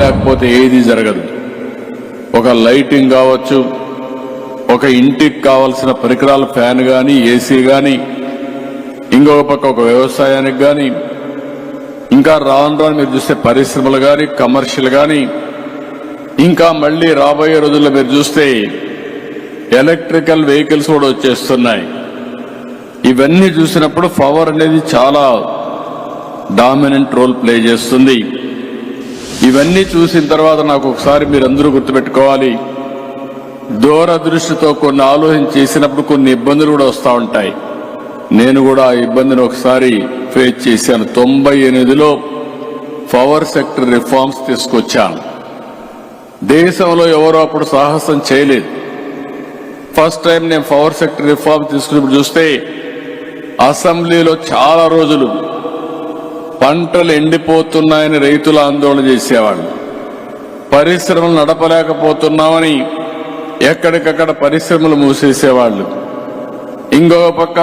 లేకపోతే ఏది జరగదు. ఒక లైటింగ్ కావచ్చు, ఒక ఇంటికి కావాల్సిన పరికరాల ఫ్యాన్ కానీ, ఏసీ కానీ, ఇంకొక పక్క ఒక వ్యవసాయానికి కానీ, ఇంకా రాను రాను మీరు చూస్తే పరిశ్రమలు కానీ, కమర్షియల్ కానీ, ఇంకా మళ్ళీ రాబోయే రోజుల్లో మీరు చూస్తే ఎలక్ట్రికల్ వెహికల్స్ కూడా వచ్చేస్తున్నాయి. ఇవన్నీ చూసినప్పుడు పవర్ అనేది చాలా డామినెంట్ రోల్ ప్లే చేస్తుంది. ఇవన్నీ చూసిన తర్వాత నాకు ఒకసారి మీరందరూ గుర్తుపెట్టుకోవాలి, దూరదృష్టితో కొన్ని ఆలోచన చేసినప్పుడు కొన్ని ఇబ్బందులు కూడా వస్తూ ఉంటాయి. నేను కూడా ఆ ఇబ్బందిని ఒకసారి ఫేస్ చేశాను. 98లో పవర్ సెక్టర్ రిఫార్మ్స్ తీసుకొచ్చాను. దేశంలో ఎవరో అప్పుడు సాహసం చేయలేదు. ఫస్ట్ టైం నేను పవర్ సెక్టర్ రిఫార్మ్ తీసుకున్నప్పుడు చూస్తే అసెంబ్లీలో చాలా రోజులు పంటలు ఎండిపోతున్నాయని రైతులు ఆందోళన చేసేవాళ్ళు. పరిశ్రమలు నడపలేకపోతున్నామని ఎక్కడికక్కడ పరిశ్రమలు మూసేసేవాళ్ళు. ఇంకొక పక్క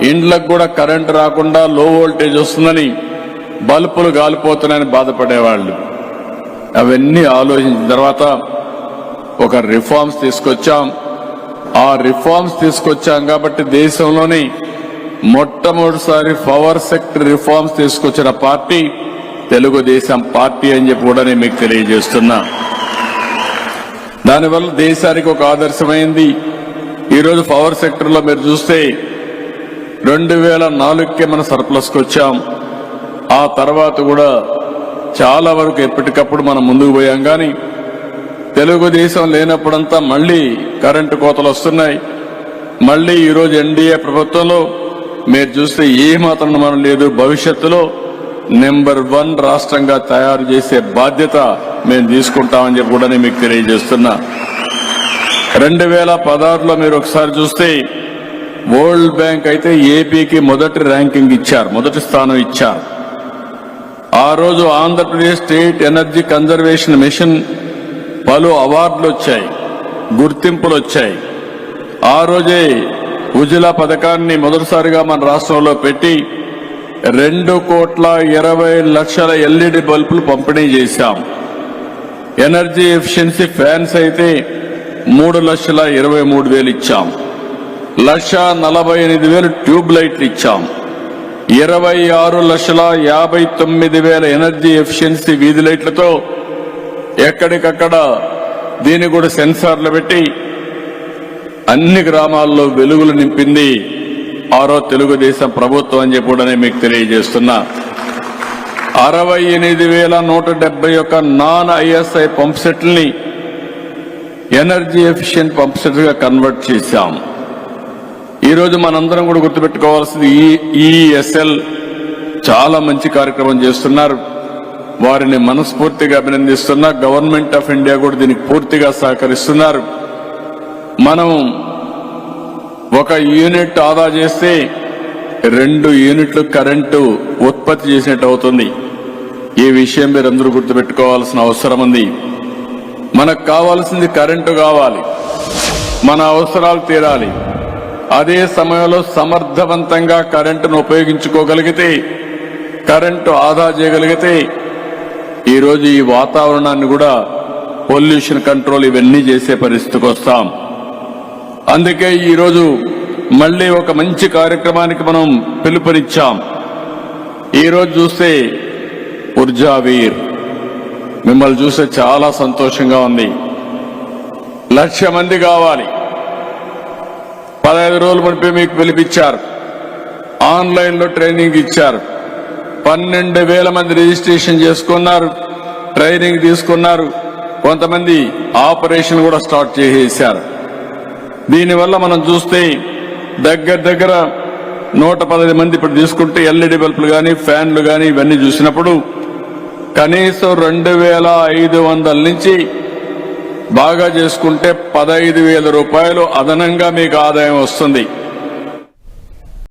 ఇండ్లకు కూడా కరెంటు రాకుండా లో వోల్టేజ్ వస్తుందని బల్బులు గాలిపోతున్నాయని బాధపడేవాళ్ళు. అవన్నీ ఆలోచించిన తర్వాత ఒక రిఫార్మ్స్ తీసుకొచ్చాం. ఆ రిఫార్మ్స్ తీసుకొచ్చాం కాబట్టి దేశంలోని మొట్టమొదటిసారి పవర్ సెక్టర్ రిఫార్మ్స్ తీసుకొచ్చిన పార్టీ తెలుగుదేశం పార్టీ అని చెప్పి కూడా నేను మీకు తెలియజేస్తున్నా. దానివల్ల దేశానికి ఒక ఆదర్శమైంది. ఈరోజు పవర్ సెక్టర్లో మీరు చూస్తే 2004కే మన సర్ప్లస్కి వచ్చాం. ఆ తర్వాత కూడా చాలా వరకు ఎప్పటికప్పుడు మనం ముందుకు పోయాం. కానీ తెలుగుదేశం లేనప్పుడంతా మళ్లీ కరెంటు కోతలు వస్తున్నాయి. మళ్లీ ఈరోజు ఎన్డీఏ ప్రభుత్వంలో మీరు చూస్తే ఏమాత్రం మనం లేదు. భవిష్యత్తులో నెంబర్ 1 రాష్ట్రంగా తయారు చేసే బాధ్యత మేము తీసుకుంటామని చెప్పి కూడా నేను మీకు తెలియజేస్తున్నా. 2016లో మీరు ఒకసారి చూస్తే వరల్డ్ బ్యాంక్ అయితే ఏపీకి మొదటి ర్యాంకింగ్ ఇచ్చారు, మొదటి స్థానం ఇచ్చారు. ఆ రోజు Andhra Pradesh state energy conservation mission పలు అవార్డులు వచ్చాయి, గుర్తింపులు వచ్చాయి. ఆ రోజే ఉజ్వల పథకాన్ని మొదటిసారిగా మన రాష్ట్రంలో పెట్టి 2,20,00,000 ఎల్ఈడి బల్బులు పంపిణీ చేశాం. ఎనర్జీ ఎఫిషియన్సీ ఫ్యాన్స్ అయితే 3,23,000 ఇచ్చాం. 1,48,000 ట్యూబ్ లైట్లు ఇచ్చాం. 26,59,000 ఎనర్జీ ఎఫిషియన్సీ వీధి లైట్లతో ఎక్కడికక్కడ దీన్ని కూడా సెన్సార్లు పెట్టి అన్ని గ్రామాల్లో వెలుగులు నింపింది ఆరో తెలుగుదేశం ప్రభుత్వం అని చెప్పి కూడా మీకు తెలియజేస్తున్నా. 68,171 నాన్ ఐఎస్ఐ పంప్ సెట్లని ఎనర్జీ ఎఫిషియెంట్ పంప్ సెట్ గా కన్వర్ట్ చేశాం. ఈరోజు మనందరం కూడా గుర్తుపెట్టుకోవాల్సింది ఈఎస్ఎల్ చాలా మంచి కార్యక్రమం చేస్తున్నారు. వారిని మనస్ఫూర్తిగా అభినందిస్తున్నా. గవర్నమెంట్ ఆఫ్ ఇండియా కూడా దీనికి పూర్తిగా సహకరిస్తున్నారు. మనం ఒక యూనిట్ ఆదా చేస్తే 2 యూనిట్లు కరెంటు ఉత్పత్తి చేసినట్టు అవుతుంది. ఈ విషయం మీరందరూ గుర్తుపెట్టుకోవాల్సిన అవసరం ఉంది. మనకు కావాల్సింది కరెంటు కావాలి, మన అవసరాలు తీరాలి. అదే సమయంలో సమర్థవంతంగా కరెంటును ఉపయోగించుకోగలిగితే, కరెంటు ఆదా చేయగలిగితే ఈరోజు ఈ వాతావరణాన్ని కూడా పొల్యూషన్ కంట్రోల్ ఇవన్నీ చేసే పరిస్థితికి వస్తాం. అందుకే ఈరోజు మళ్లీ ఒక మంచి కార్యక్రమానికి మనం పిలుపునిచ్చాం. ఈరోజు చూస్తే ఊర్జావీర్ మిమ్మల్ని చూస్తే చాలా సంతోషంగా ఉంది. 1,00,000 మంది కావాలి. 15 రోజుల మునిపే మీకు పిలిపించారు. ఆన్లైన్లో ట్రైనింగ్ ఇచ్చారు. 12,000 మంది రిజిస్ట్రేషన్ చేసుకున్నారు, ట్రైనింగ్ తీసుకున్నారు. కొంతమంది ఆపరేషన్ కూడా స్టార్ట్ చేసేశారు. దీనివల్ల మనం చూస్తే దగ్గర 110 మంది ఇప్పుడు తీసుకుంటే ఎల్ఈడి బల్బులు కానీ, ఫ్యాన్లు కానీ ఇవన్నీ చూసినప్పుడు కనీసం 2,500 నుంచి బాగా చేసుకుంటే 15,000 రూపాయలు అదనంగా మీకు ఆదాయం వస్తుంది.